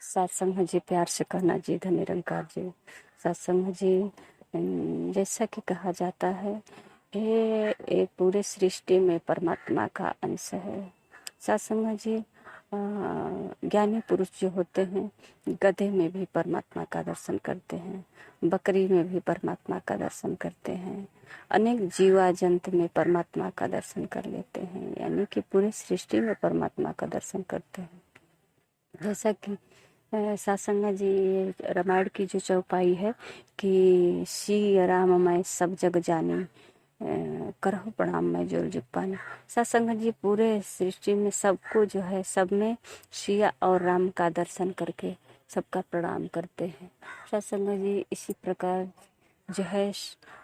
सत्संग जी, प्यार से कहना जी, धन निरंकार जी। सत्संग जी, जैसा कि कहा जाता है, ये पूरे सृष्टि में परमात्मा का अंश है। सत्संग जी, ज्ञानी पुरुष जो होते हैं, गधे में भी परमात्मा का दर्शन करते हैं, बकरी में भी परमात्मा का दर्शन करते हैं, अनेक जीवा जंतु में परमात्मा का दर्शन कर लेते हैं, यानी कि पूरे सृष्टि में परमात्मा का दर्शन करते हैं। जैसा कि सत्संग जी, ये रामायण की जो चौपाई है कि सिया राम मैं सब जग जानी, करहु प्रणाम मैं जोर जुग पानी। सत्संग जी पूरे सृष्टि में सबको जो है, सब में सिया और राम का दर्शन करके सबका प्रणाम करते हैं। सत्संग जी इसी प्रकार जो है,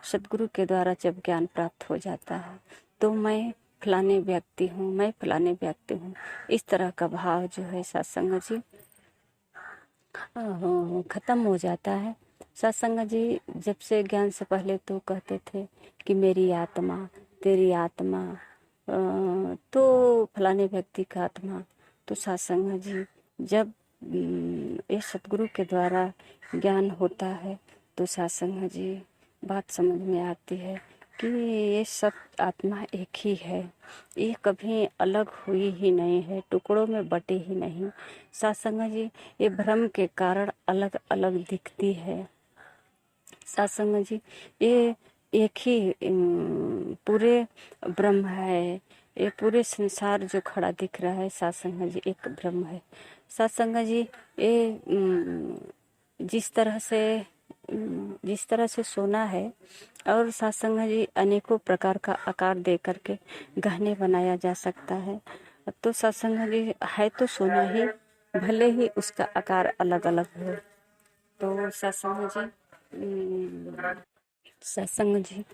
सदगुरु के द्वारा जब ज्ञान प्राप्त हो जाता है तो मैं फलाने व्यक्ति हूँ, मैं फलाने व्यक्ति हूँ, इस तरह का भाव जो है सत्संग जी खत्म हो जाता है। सत्संग जी जब से ज्ञान से पहले तो कहते थे कि मेरी आत्मा, तेरी आत्मा, तो फलाने व्यक्ति का आत्मा। तो सत्संग जी जब ये सतगुरु के द्वारा ज्ञान होता है तो सत्संग जी बात समझ में आती है कि ये सब आत्मा एक ही है, ये कभी अलग हुई ही नहीं है, टुकड़ों में बटे ही नहीं। सत्संग जी ये भ्रम के कारण अलग अलग दिखती है। सत्संग जी ये एक ही पूरे ब्रह्म है, ये पूरे संसार जो खड़ा दिख रहा है सत्संग जी एक ब्रह्म है। सत्संग जी ये जिस तरह से सोना है, और सत्संग जी अनेकों प्रकार का आकार दे करके गहने बनाया जा सकता है। तो सत्संग जी है तो सोना ही, भले ही उसका आकार अलग अलग हो। तो सत्संग जी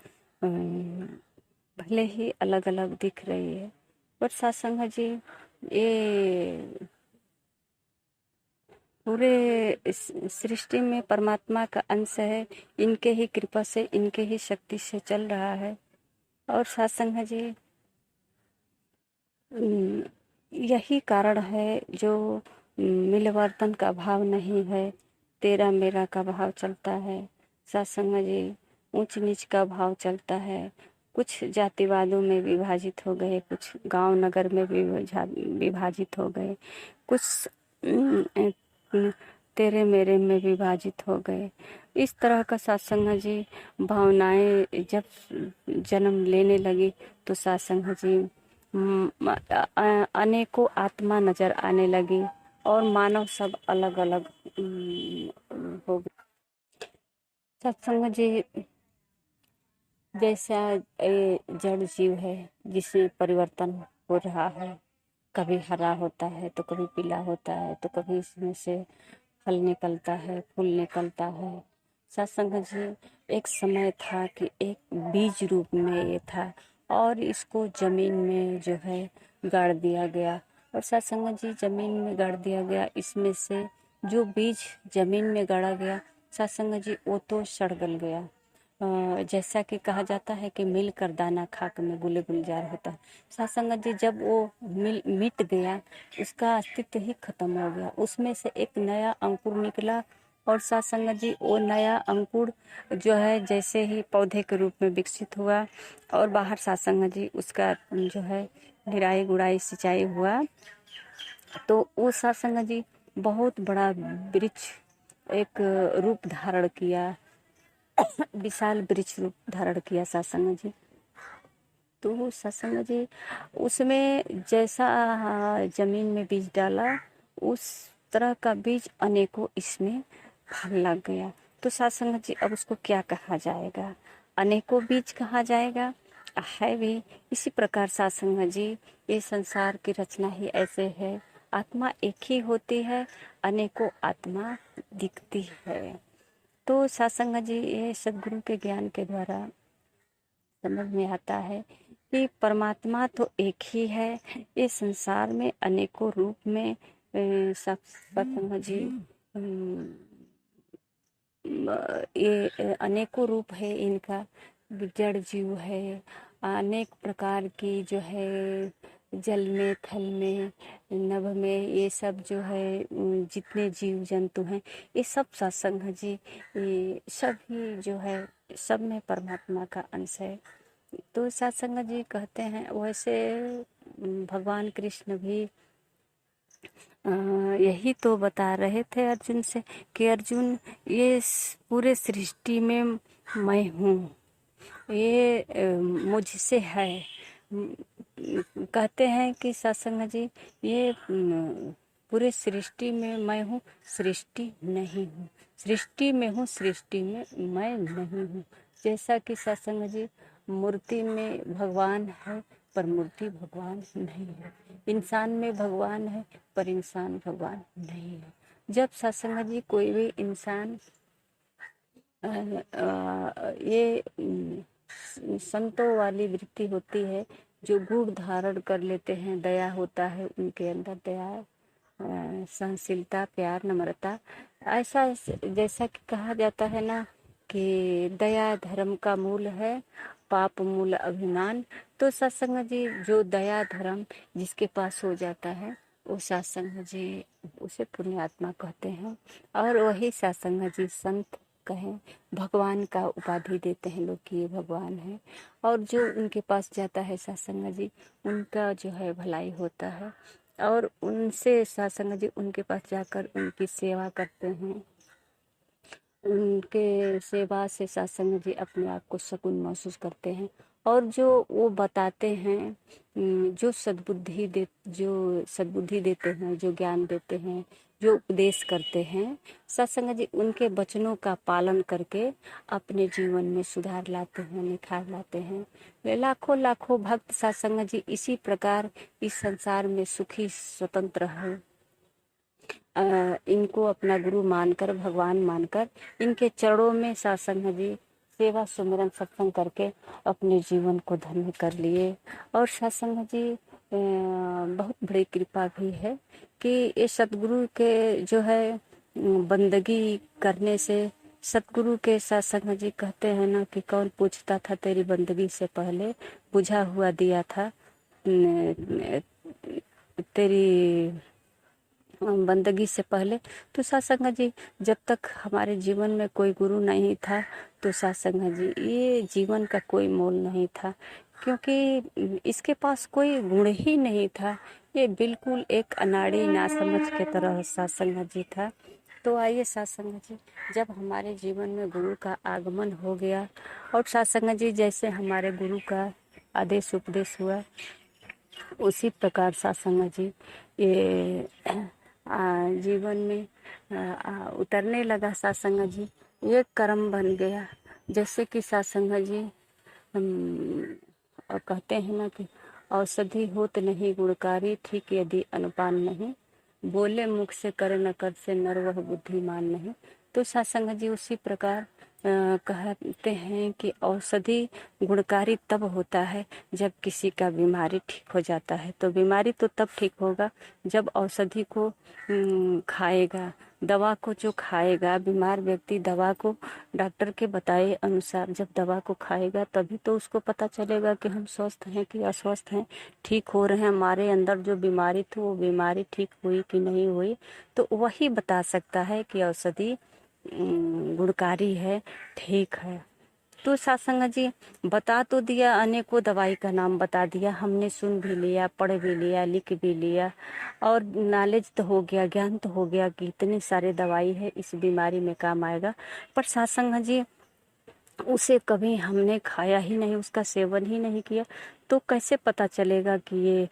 भले ही अलग अलग दिख रही है, पर सत्संग जी ये पूरे इस सृष्टि में परमात्मा का अंश है, इनके ही कृपा से, इनके ही शक्ति से चल रहा है। और सत्संग जी यही कारण है जो मिलवर्तन का भाव नहीं है, तेरा मेरा का भाव चलता है। सत्संग जी ऊंच नीच का भाव चलता है। कुछ जातिवादों में विभाजित हो गए, कुछ गांव नगर में भी विभाजित हो गए, कुछ तेरे मेरे में विभाजित हो गए। इस तरह का सत्संग जी भावनाएं जब जन्म लेने लगी तो सत्संग जी अनेकों आत्मा नजर आने लगी और मानव सब अलग अलग हो गए। सत्संग जी जैसा ये जड़ जीव है जिसमें परिवर्तन हो रहा है, कभी हरा होता है तो कभी पीला होता है, तो कभी इसमें से फल निकलता है, फूल निकलता है। सत्संग जी एक समय था कि एक बीज रूप में ये था और इसको जमीन में जो है गाड़ दिया गया, और सत्संग जी जमीन में गाड़ दिया गया। इसमें से जो बीज जमीन में गाड़ा गया सत्संग जी वो तो सड़ गल गया। जैसा कि कहा जाता है कि मिल कर दाना खाक में गुले गुलजार होता है। सत्संग जी जब वो मिट गया, उसका अस्तित्व ही खत्म हो गया, उसमें से एक नया अंकुर निकला। और सत्संग जी वो नया अंकुर जो है जैसे ही पौधे के रूप में विकसित हुआ और बाहर सत्संग जी उसका जो है निराई गुड़ाई सिंचाई हुआ, तो वो सत्संग जी बहुत बड़ा वृक्ष एक रूप धारण किया, विशाल वृक्ष रूप धारण किया सत्संग जी। तो सत्संग जी उसमें जैसा जमीन में बीज डाला, उस तरह का बीज अनेकों इसमें फल लग गया। तो सत्संग जी अब उसको क्या कहा जाएगा, अनेकों बीज कहा जाएगा है भी। इसी प्रकार सत्संग जी ये संसार की रचना ही ऐसे है, आत्मा एक ही होती है, अनेकों आत्मा दिखती है। तो सत्संग जी ये सदगुरु के ज्ञान के द्वारा समझ में आता है कि परमात्मा तो एक ही है, ये संसार में अनेकों रूप में सत्संग जी ये अनेकों रूप है इनका। जड़ जीव है, अनेक प्रकार की जो है जल में, थल में, नभ में, ये सब जो है जितने जीव जंतु हैं, ये सब सत्संग है जी। ये सब ही जो है, सब में परमात्मा का अंश है। तो सत्संग जी कहते हैं, वैसे भगवान कृष्ण भी यही तो बता रहे थे अर्जुन से कि अर्जुन, ये पूरे सृष्टि में मैं हूँ, ये मुझसे है। कहते हैं कि सत्संग जी, ये पूरे सृष्टि में मैं हूँ, सृष्टि नहीं हूँ, सृष्टि में हूँ, सृष्टि में मैं नहीं हूँ। जैसा कि सत्संग जी, मूर्ति में भगवान है पर मूर्ति भगवान नहीं है, इंसान में भगवान है पर इंसान भगवान नहीं है। जब सत्संग जी कोई भी इंसान ये संतों वाली वृत्ति होती है, जो गुण धारण कर लेते हैं, दया होता है उनके अंदर, दया, सहनशीलता, प्यार, नम्रता, ऐसा जैसा कि कहा जाता है ना कि दया धर्म का मूल है, पाप मूल अभिमान। तो सत्संग जी जो दया धर्म जिसके पास हो जाता है, वो सत्संग जी उसे पुण्यात्मा कहते हैं। और वही सत्संग जी संत कहें, भगवान का उपाधि देते हैं लोग कि ये भगवान है। और जो उनके पास जाता है सत्संग जी, उनका जो है भलाई होता है। और उनसे सत्संग जी उनके पास जाकर उनकी सेवा करते हैं। उनके सेवा से सत्संग जी अपने आप को सुकून महसूस करते हैं। और जो वो बताते हैं, जो सद्बुद्धि देते हैं, जो ज्ञान देते हैं, जो उपदेश करते हैं, सत्संग जी उनके वचनों का पालन करके अपने जीवन में सुधार लाते हैं, निखार लाते हैं। लाखों लाखों भक्त सत्संग जी इसी प्रकार इस संसार में सुखी स्वतंत्र है। इनको अपना गुरु मानकर, भगवान मानकर, इनके चरणों में सत्संग जी सेवा सुमिरन सत्संग करके अपने जीवन को धन्य कर लिए। और सत्संग जी बहुत बड़ी कृपा भी है कि ये सतगुरु के जो है बंदगी करने से, सतगुरु के सत्संग जी कहते हैं ना कि कौन पूछता था तेरी बंदगी से पहले, बुझा हुआ दिया था तेरी बंदगी से पहले। तो सत्संग जी जब तक हमारे जीवन में कोई गुरु नहीं था, तो सत्संग जी ये जीवन का कोई मोल नहीं था, क्योंकि इसके पास कोई गुण ही नहीं था। ये बिल्कुल एक अनाड़ी नासमझ के तरह सत्संग जी था। तो आइए सत्संग जी, जब हमारे जीवन में गुरु का आगमन हो गया, और सत्संग जी जैसे हमारे गुरु का आदेश उपदेश हुआ, उसी प्रकार सत्संग जी ये जीवन में उतरने लगा। सत्संग जी ये कर्म बन गया। जैसे कि सत्संग जी और कहते हैं ना कि औषधि होत नहीं गुणकारी, ठीक यदि अनुपान नहीं, बोले मुख से करे न कर से, नर वह बुद्धिमान नहीं। तो सत्संग जी उसी प्रकार कहते हैं कि औषधि गुणकारी तब होता है जब किसी का बीमारी ठीक हो जाता है। तो बीमारी तो तब ठीक होगा जब औषधि को खाएगा, दवा को जो खाएगा, बीमार व्यक्ति दवा को डॉक्टर के बताए अनुसार जब दवा को खाएगा, तभी तो उसको पता चलेगा कि हम स्वस्थ हैं कि अस्वस्थ हैं, ठीक हो रहे हैं, हमारे अंदर जो बीमारी थी वो बीमारी ठीक हुई कि नहीं हुई। तो वही बता सकता है कि औषधि गुणकारी है, ठीक है। तो सत्संग जी बता तो दिया, अनेकों दवाई का नाम बता दिया, हमने सुन भी लिया, पढ़ भी लिया, लिख भी लिया, और नॉलेज तो हो गया, ज्ञान तो हो गया कि इतने सारे दवाई है, इस बीमारी में काम आएगा। पर सत्संग जी उसे कभी हमने खाया ही नहीं, उसका सेवन ही नहीं किया, तो कैसे पता चलेगा कि ये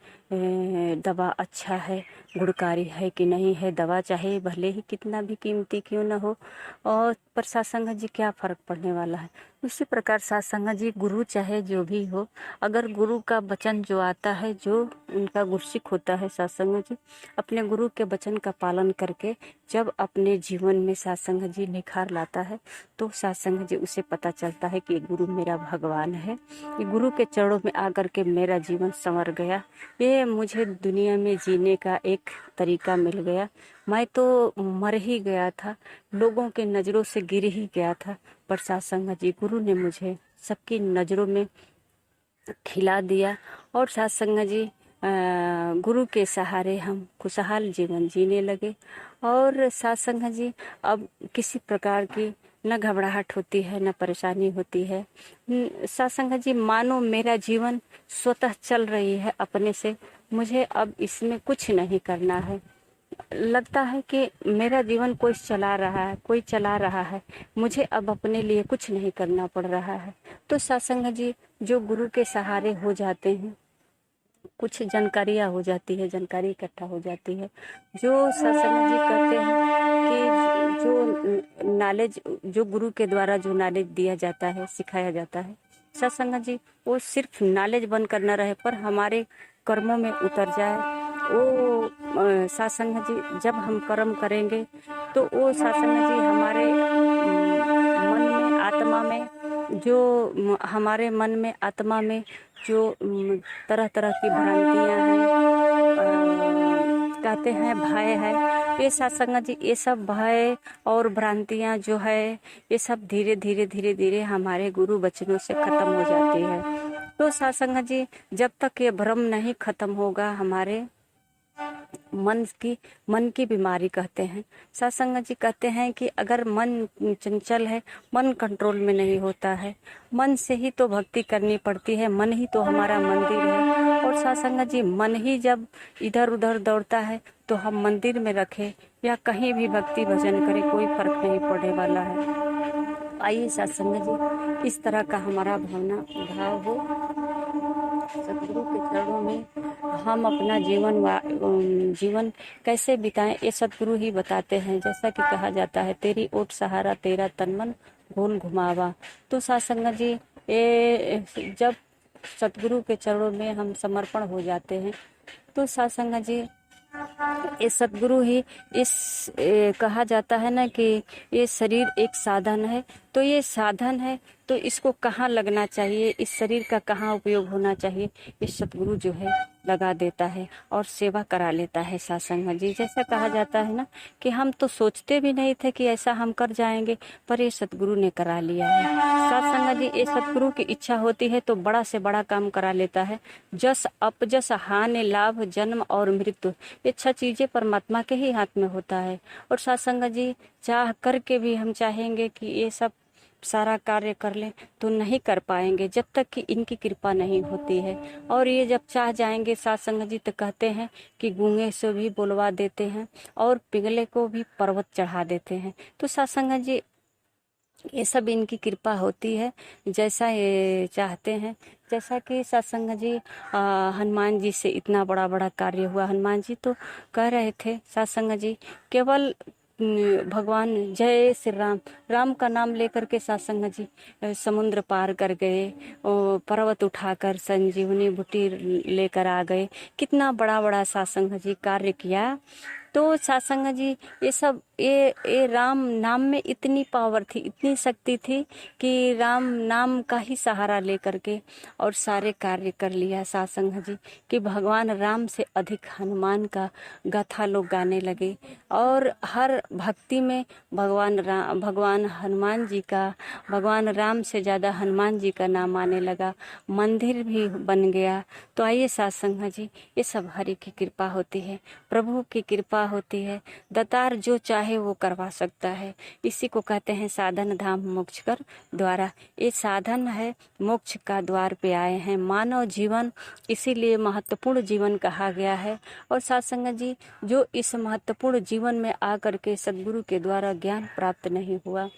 दवा अच्छा है, गुणकारी है कि नहीं है। दवा चाहे भले ही कितना भी कीमती क्यों ना हो, और पर सत्संग जी क्या फर्क पड़ने वाला है। उसी प्रकार सत्संग जी गुरु चाहे जो भी हो, अगर गुरु का वचन जो आता है, जो उनका गुरसिक होता है, सत्संग जी अपने गुरु के वचन का पालन करके जब अपने जीवन में सत्संग जी निखार लाता है, तो सत्संग जी उसे पता चलता है कि गुरु मेरा भगवान है, ये गुरु के चरणों में आकर के मेरा जीवन संवर गया, ये मुझे दुनिया में जीने का एक तरीका मिल गया। मैं तो मर ही गया था, लोगों के नज़रों से गिर ही गया था, पर सत्संग जी गुरु ने मुझे सबकी नज़रों में खिला दिया। और सत्संग जी गुरु के सहारे हम खुशहाल जीवन जीने लगे। और सत्संग जी अब किसी प्रकार की न घबराहट होती है, न परेशानी होती है। सत्संग जी मानो मेरा जीवन स्वतः चल रही है अपने से, मुझे अब इसमें कुछ नहीं करना है। लगता है कि मेरा जीवन कोई चला रहा है, कोई चला रहा है, मुझे अब अपने लिए कुछ नहीं करना पड़ रहा है। तो सत्संग जी जो गुरु के सहारे हो जाते हैं, कुछ जानकारियाँ हो जाती है, जानकारी इकट्ठा हो जाती है। जो सत्संग जी कहते हैं कि जो नॉलेज, जो गुरु के द्वारा जो नॉलेज दिया जाता है, सिखाया जाता है, सत्संग जी वो सिर्फ नॉलेज बनकर न रहे पर हमारे कर्मों में उतर जाए। वो सत्संग जी जब हम कर्म करेंगे तो वो सत्संग जी हमारे मन में, आत्मा में, जो हमारे मन में, आत्मा में जो तरह तरह की भ्रांतियाँ हैं, कहते हैं भय है, ये सत्संग जी ये सब भय और भ्रांतियाँ जो है ये सब धीरे धीरे धीरे धीरे हमारे गुरु वचनों से खत्म हो जाती है। तो सत्संग जी जब तक ये भ्रम नहीं खत्म होगा, हमारे मन की बीमारी कहते हैं। सत्संग जी कहते हैं कि अगर मन चंचल है, मन कंट्रोल में नहीं होता है, मन से ही तो भक्ति करनी पड़ती है, मन ही तो हमारा मंदिर है। और सत्संग जी मन ही जब इधर उधर दौड़ता है तो हम मंदिर में रखें या कहीं भी भक्ति भजन करें, कोई फर्क नहीं पड़ने वाला है। आइए सत्संग जी इस तरह का हमारा भाव हो, सतगुरु के चरणों में हम अपना जीवन कैसे बिताएं ये सतगुरु ही बताते हैं। जैसा कि कहा जाता है, तेरी ओट सहारा तेरा तन मन घोल घुमावा। तो सत्संग जी ये जब सतगुरु के चरणों में हम समर्पण हो जाते हैं तो सत्संग जी ये सतगुरु ही कहा जाता है ना कि ये शरीर एक साधन है, तो ये साधन है तो इसको कहाँ लगना चाहिए, इस शरीर का कहाँ उपयोग होना चाहिए, ये सतगुरु जो है लगा देता है और सेवा करा लेता है सत्संग जी। जैसा कहा जाता है ना कि हम तो सोचते भी नहीं थे कि ऐसा हम कर जाएंगे, पर ये सतगुरु ने करा लिया है। सत्संग जी ये सतगुरु की इच्छा होती है तो बड़ा से बड़ा काम करा लेता है। जस अपजस हानि लाभ जन्म और मृत्यु, ये 6 चीजें परमात्मा के ही हाथ में होता है। और सत्संग जी चाह करके भी हम चाहेंगे कि ये सब सारा कार्य कर लें तो नहीं कर पाएंगे जब तक कि इनकी कृपा नहीं होती है। और ये जब चाह जाएंगे सत्संग जी तो कहते हैं कि गूंगे से भी बुलवा देते हैं और पिघले को भी पर्वत चढ़ा देते हैं। तो सत्संग जी ये सब इनकी कृपा होती है, जैसा ये चाहते हैं। जैसा कि सत्संग जी हनुमान जी से इतना बड़ा बड़ा कार्य हुआ। हनुमान जी तो कह रहे थे सत्संग जी केवल भगवान जय श्री राम, राम का नाम लेकर के सत्संग जी समुद्र पार कर गए, पर्वत उठाकर संजीवनी बूटी लेकर आ गए। कितना बड़ा बड़ा सत्संग जी कार्य किया। तो सत्संग जी ये सब ये राम नाम में इतनी पावर थी, इतनी शक्ति थी कि राम नाम का ही सहारा लेकर के और सारे कार्य कर लिया सत्संग जी कि भगवान राम से अधिक हनुमान का गाथा लोग गाने लगे। और हर भक्ति में भगवान हनुमान जी का, भगवान राम से ज़्यादा हनुमान जी का नाम आने लगा, मंदिर भी बन गया। तो आइए सत्संग जी ये सब हरि की कृपा होती है, प्रभु की कृपा होती है। दातार जो चाहे वो करवा सकता है। इसी को कहते हैं साधन धाम मोक्ष कर द्वारा। ये साधन है, मोक्ष का द्वार पे आए हैं मानव जीवन, इसीलिए महत्वपूर्ण जीवन कहा गया है। और सत्संग जी जो इस महत्वपूर्ण जीवन में आकर के सद्गुरु के द्वारा ज्ञान प्राप्त नहीं हुआ,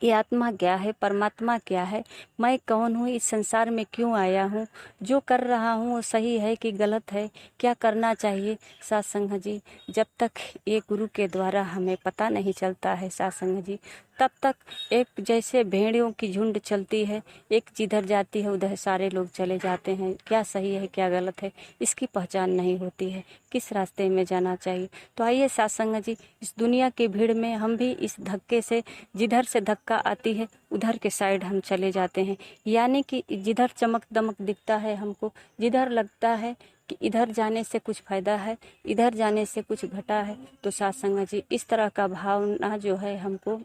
ये आत्मा क्या है, परमात्मा क्या है, मैं कौन हूँ, इस संसार में क्यों आया हूँ, जो कर रहा हूँ वो सही है कि गलत है, क्या करना चाहिए। सत्संग जी जब तक ये गुरु के द्वारा हमें पता नहीं चलता है सत्संग जी, तब तक एक जैसे भेड़ियों की झुंड चलती है, एक जिधर जाती है उधर सारे लोग चले जाते हैं, क्या सही है क्या गलत है इसकी पहचान नहीं होती है, किस रास्ते में जाना चाहिए। तो आइए सत्संग जी इस दुनिया की भीड़ में हम भी इस धक्के से, जिधर से धक्का आती है उधर के साइड हम चले जाते हैं। यानी कि जिधर चमक दमक दिखता है हमको, जिधर लगता है कि इधर जाने से कुछ फायदा है, इधर जाने से कुछ घटा है, तो सत्संग जी इस तरह का भावना जो है हमको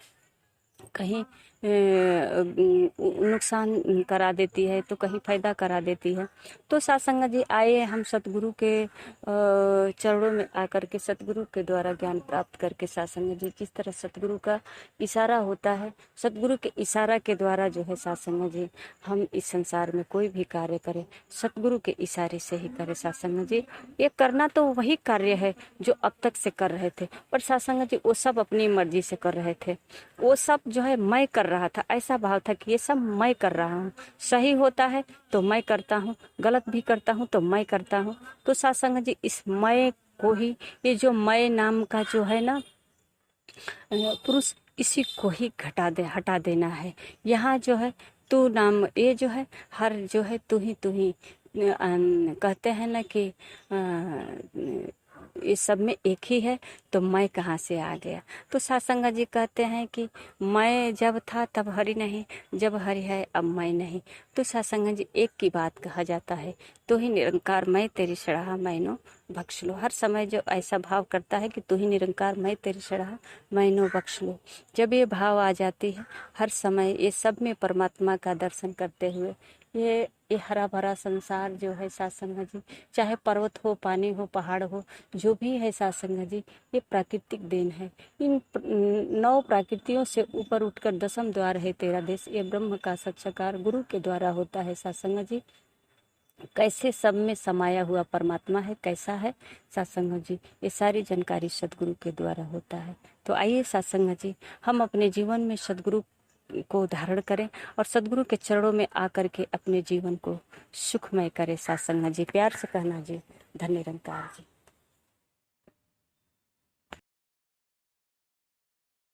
कहीं नुकसान करा देती है तो कहीं फायदा करा देती है। तो साथ संगत जी आए हम सतगुरु के चरणों में आकर के सतगुरु के द्वारा ज्ञान प्राप्त करके साथ संगत जी जिस तरह सतगुरु का इशारा होता है, सतगुरु के इशारा के द्वारा जो है साथ संगत जी हम इस संसार में कोई भी कार्य करें सतगुरु के इशारे से ही करें साथ संगत जी। ये करना तो वही कार्य है जो अब तक से कर रहे थे, पर साथ संगत जी वो सब अपनी मर्जी से कर रहे थे। वो सब जो है मैं कर रहा था, ऐसा भाव था कि ये सब मैं कर रहा हूँ, सही होता है तो मैं करता हूँ, गलत भी करता हूँ तो मैं करता हूँ। तो साथ संगत जी इस मैं को ही, ये जो मैं नाम का जो है ना पुरुष, इसी को ही हटा देना है। यहाँ जो है तू नाम, ये जो है हर जो है तू ही कहते हैं ना कि इस सब में एक ही है, तो मैं कहाँ से आ गया। तो सत्संग जी कहते हैं कि मैं जब था तब हरि नहीं, जब हरि है अब मैं नहीं। तो सत्संग जी एक की बात कहा जाता है, तू ही निरंकार मैं तेरी शराहा मैनो बख्श लो। हर समय जो ऐसा भाव करता है कि तू ही निरंकार मैं तेरी शराहा मैनो बख्श लो, जब ये भाव आ जाती है हर समय ये सब में परमात्मा का दर्शन करते हुए ये हरा भरा संसार जो है सत्संग जी, चाहे पर्वत हो, पानी हो, पहाड़ हो, जो भी है सत्संग जी, ये प्राकृतिक देन है। इन 9 प्रकृतियों से ऊपर उठकर 10वें द्वार है तेरा देश, ये ब्रह्म का साक्षात्कार गुरु के द्वारा होता है सत्संग जी। कैसे सब में समाया हुआ परमात्मा है, कैसा है सत्संग जी, ये सारी जानकारी सदगुरु के द्वारा होता है। तो आइए सत्संग जी हम अपने जीवन में सदगुरु को धारण करें और सदगुरु के चरणों में आकर के अपने जीवन को सुखमय करें सत्संग जी। प्यार से कहना जी, धन्य निरंकार जी।